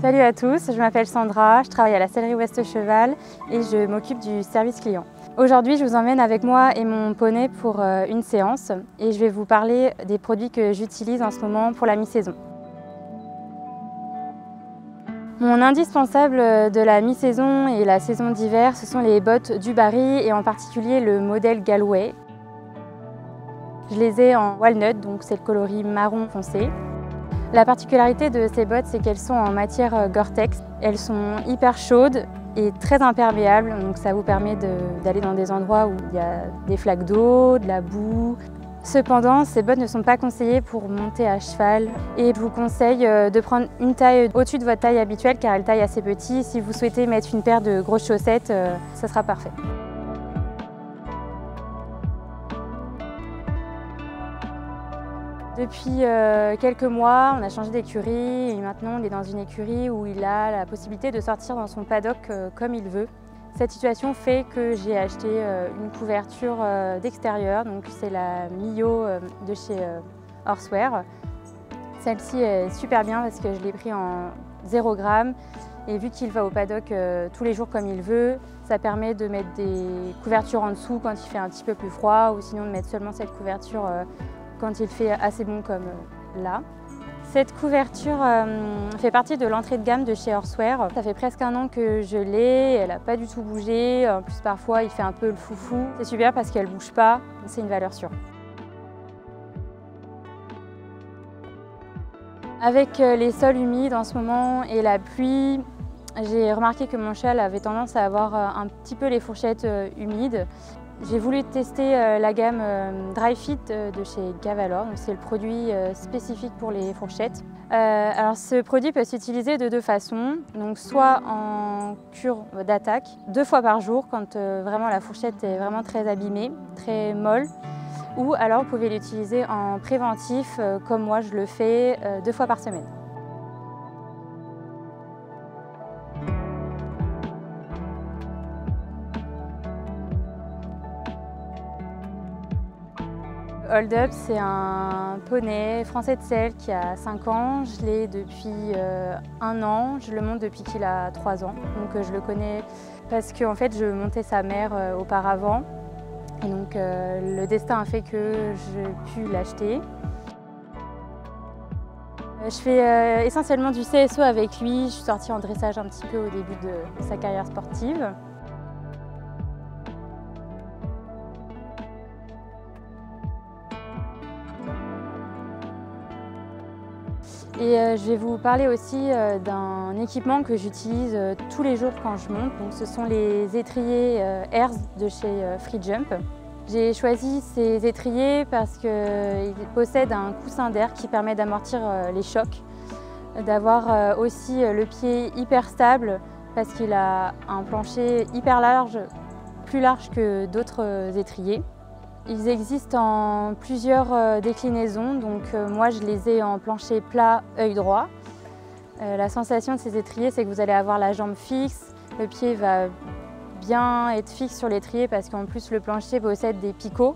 Salut à tous, je m'appelle Sandra, je travaille à la sellerie Ouest Cheval et je m'occupe du service client. Aujourd'hui, je vous emmène avec moi et mon poney pour une séance et je vais vous parler des produits que j'utilise en ce moment pour la mi-saison. Mon indispensable de la mi-saison et la saison d'hiver, ce sont les bottes du Barry et en particulier le modèle Galway. Je les ai en walnut, donc c'est le coloris marron foncé. La particularité de ces bottes, c'est qu'elles sont en matière Gore-Tex. Elles sont hyper chaudes et très imperméables, donc ça vous permet d'aller dans des endroits où il y a des flaques d'eau, de la boue. Cependant, ces bottes ne sont pas conseillées pour monter à cheval et je vous conseille de prendre une taille au-dessus de votre taille habituelle car elle taille assez petit. Si vous souhaitez mettre une paire de grosses chaussettes, ça sera parfait. Depuis quelques mois, on a changé d'écurie et maintenant on est dans une écurie où il a la possibilité de sortir dans son paddock comme il veut. Cette situation fait que j'ai acheté une couverture d'extérieur, donc c'est la Mio de chez Horsewear. Celle-ci est super bien parce que je l'ai pris en 0 g et vu qu'il va au paddock tous les jours comme il veut, ça permet de mettre des couvertures en dessous quand il fait un petit peu plus froid ou sinon de mettre seulement cette couverture quand il fait assez bon comme là. Cette couverture fait partie de l'entrée de gamme de chez Horsewear. Ça fait presque 1 an que je l'ai, elle n'a pas du tout bougé. En plus parfois il fait un peu le foufou. C'est super parce qu'elle ne bouge pas, c'est une valeur sûre. Avec les sols humides en ce moment et la pluie, j'ai remarqué que mon cheval avait tendance à avoir un petit peu les fourchettes humides. J'ai voulu tester la gamme Dry Fit de chez Gavalor, c'est le produit spécifique pour les fourchettes. Alors ce produit peut s'utiliser de 2 façons, donc soit en cure d'attaque 2 fois par jour quand vraiment la fourchette est vraiment très abîmée, très molle, ou alors vous pouvez l'utiliser en préventif comme moi je le fais 2 fois par semaine. Hold Up, c'est un poney français de selle qui a 5 ans. Je l'ai depuis 1 an. Je le monte depuis qu'il a 3 ans. Donc je le connais parce que en fait, je montais sa mère auparavant. Et donc le destin a fait que j'ai pu l'acheter. Je fais essentiellement du CSO avec lui. Je suis sortie en dressage un petit peu au début de sa carrière sportive. Et je vais vous parler aussi d'un équipement que j'utilise tous les jours quand je monte. Donc, ce sont les étriers Airs de chez Free Jump. J'ai choisi ces étriers parce qu'ils possèdent un coussin d'air qui permet d'amortir les chocs, d'avoir aussi le pied hyper stable parce qu'il a un plancher hyper large, plus large que d'autres étriers. Ils existent en plusieurs déclinaisons, donc moi je les ai en plancher plat, œil droit. La sensation de ces étriers, c'est que vous allez avoir la jambe fixe, le pied va bien être fixe sur l'étrier parce qu'en plus le plancher possède des picots,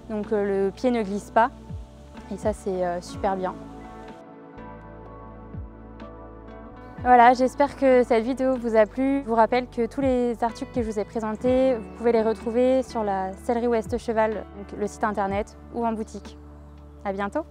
donc le pied ne glisse pas et ça c'est super bien. Voilà, j'espère que cette vidéo vous a plu. Je vous rappelle que tous les articles que je vous ai présentés, vous pouvez les retrouver sur la sellerie Ouest Cheval, donc le site internet ou en boutique. À bientôt!